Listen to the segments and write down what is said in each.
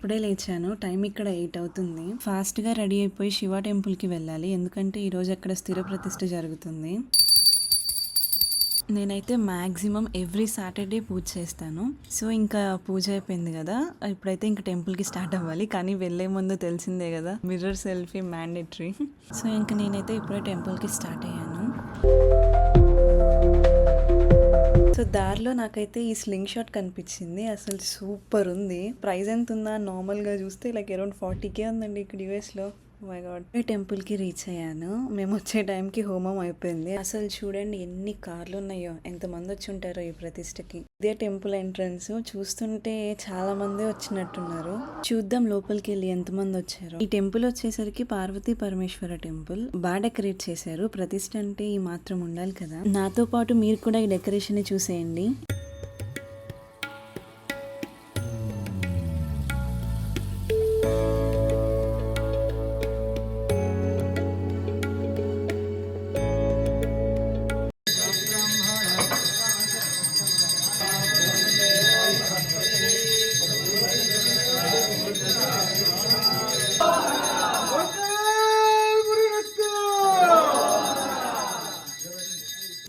ఇప్పుడే లేచాను. టైం ఇక్కడ 8 అవుతుంది. ఫాస్ట్గా రెడీ అయిపోయి శివ టెంపుల్కి వెళ్ళాలి, ఎందుకంటే ఈరోజు అక్కడ స్థిర ప్రతిష్ఠ జరుగుతుంది. నేనైతే మ్యాక్సిమం ఎవ్రీ సాటర్డే పూజ చేస్తాను. సో ఇంకా పూజ అయిపోయింది కదా, ఇప్పుడైతే ఇంకా టెంపుల్కి స్టార్ట్ అవ్వాలి. కానీ వెళ్ళే ముందు తెలిసిందే కదా, మిర్రర్ సెల్ఫీ మ్యాండేటరీ. సో ఇంకా నేనైతే ఇప్పుడే టెంపుల్కి స్టార్ట్ అయ్యాను. సో దారిలో నాకైతే ఈ స్లింగ్ షాట్ కనిపించింది. అసలు సూపర్ ఉంది. ప్రైస్ ఎంత ఉందా నార్మల్గా చూస్తే లైక్ అరౌండ్ 40K ఉందండి ఇక్కడ యూఎస్లో. My God. ఈ టెంపుల్కి రీచ్ అయ్యాను. మేము వచ్చే టైంకి హోమం అయిపోయింది. అసలు చూడండి ఎన్ని కార్లు ఉన్నాయో, ఎంతమంది వచ్చి ఉంటారో ఈ ప్రతిష్టకి. ఇదే టెంపుల్ ఎంట్రన్స్. చూస్తుంటే చాలా మంది వచ్చినట్టున్నారు. చూద్దాం లోపలికి వెళ్ళి ఎంతమంది వచ్చారో. ఈ టెంపుల్ వచ్చేసరికి పార్వతీ పరమేశ్వర టెంపుల్. బాగా డెకరేట్ చేశారు. ప్రతిష్ట అంటే ఈ మాత్రం ఉండాలి కదా. నాతో పాటు మీరు కూడా ఈ డెకరేషన్ ని చూసేయండి.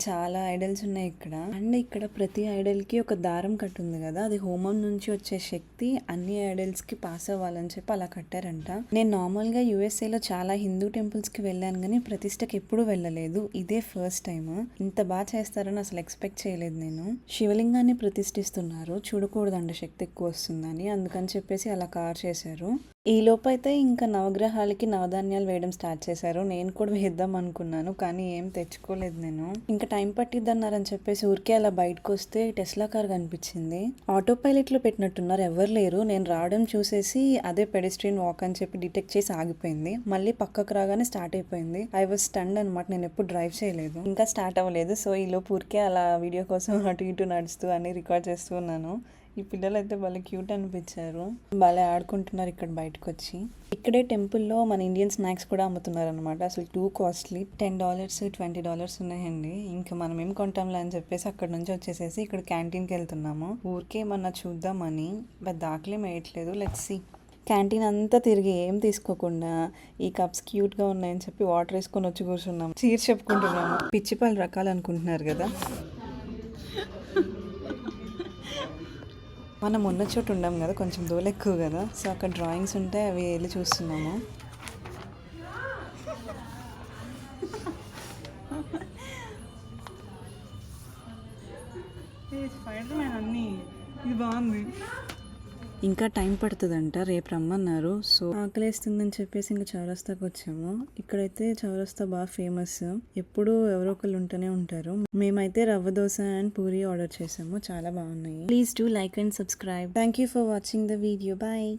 చాలా ఐడల్స్ ఉన్నాయి ఇక్కడ. అండ్ ఇక్కడ ప్రతి ఐడల్ కి ఒక దారం కట్టుంది కదా, అది హోమం నుంచి వచ్చే శక్తి అన్ని ఐడల్స్ కి పాస్ అవ్వాలని చెప్పి అలా కట్టారంట. నేను నార్మల్ గా యుఎస్ఏలో చాలా హిందూ టెంపుల్స్ కి వెళ్ళాను కానీ ప్రతిష్టకి ఎప్పుడు వెళ్ళలేదు. ఇదే ఫస్ట్ టైం. ఇంత బాగా చేస్తారని అసలు ఎక్స్పెక్ట్ చేయలేదు నేను. శివలింగాన్ని ప్రతిష్ఠిస్తున్నారు. చూడకూడదండి శక్తి ఎక్కువ వస్తుందని, అందుకని చెప్పేసి అలా కార్ చేశారు. ఈ లోపైతే ఇంకా నవగ్రహాలకి నవధాన్యాలు వేయడం స్టార్ట్ చేశారు. నేను కూడా వేద్దాం అనుకున్నాను కానీ ఏం తెచ్చుకోలేదు నేను. ఇంకా టైం పట్టిద్దన్నారని చెప్పేసి ఊరికే అలా బయటకు వస్తే టెస్లా కార్ కనిపించింది. ఆటో పైలట్ లో పెట్టినట్టున్నారు, ఎవరు లేరు. నేను రావడం చూసేసి అదే పెడిస్ట్రియన్ వాక్ అని చెప్పి డిటెక్ట్ చేసి ఆగిపోయింది. మళ్ళీ పక్కకు రాగానే స్టార్ట్ అయిపోయింది. ఐ వాజ్ స్టండ్ అనమాట. నేను ఎప్పుడు డ్రైవ్ చేయలేదు, ఇంకా స్టార్ట్ అవ్వలేదు. సో ఈ లోపు ఊరికే అలా వీడియో కోసం అటు ఇటు నడుస్తూ అన్ని రికార్డ్ చేస్తూ ఉన్నాను. ఈ పిల్లలు అయితే భలే క్యూట్ అనిపించారు. భలే ఆడుకుంటున్నారు ఇక్కడ బయటకు వచ్చి. ఇక్కడే టెంపుల్లో మన ఇండియన్ స్నాక్స్ కూడా అమ్ముతున్నారు అనమాట. అసలు టూ కాస్ట్లీ. $10 $20 ఉన్నాయండి. ఇంకా మనం ఏం కొంటాంలే అని చెప్పేసి అక్కడ నుంచి వచ్చేసేసి ఇక్కడ క్యాంటీన్కి వెళ్తున్నాము. ఊరికే ఏమన్నా చూద్దామని. బట్ దాఖలేం వేయట్లేదు. Let's see. క్యాంటీన్ అంతా తిరిగి ఏం తీసుకోకుండా ఈ కప్స్ క్యూట్గా ఉన్నాయని చెప్పి వాటర్ వేసుకొని వచ్చి కూర్చున్నాము. చీర్ చెప్పుకుంటున్నాము. పిచ్చి పళ్ళు రకాలు అనుకుంటున్నారు కదా. మనం ఉన్న చోటు ఉండాం కదా, కొంచెం దూరం ఎక్కువ కదా. సో అక్కడ డ్రాయింగ్స్ ఉంటే అవి వెళ్ళి చూస్తున్నాము. ఇది బాగుంది. ఇంకా టైం పడుతుందంట, రేపు రమ్మన్నారు. సో ఆకలేస్తుందని చెప్పేసి ఇంకా చౌరస్తాకి వచ్చాము. ఇక్కడైతే చౌరస్తా బాగా ఫేమస్. ఎప్పుడు ఎవరో ఒకళ్ళు ఉంటూనే ఉంటారు. మేమైతే రవ్వ దోశ అండ్ పూరి ఆర్డర్ చేసాము. చాలా బాగున్నాయి. Please do like and subscribe. Thank you for watching the video. Bye.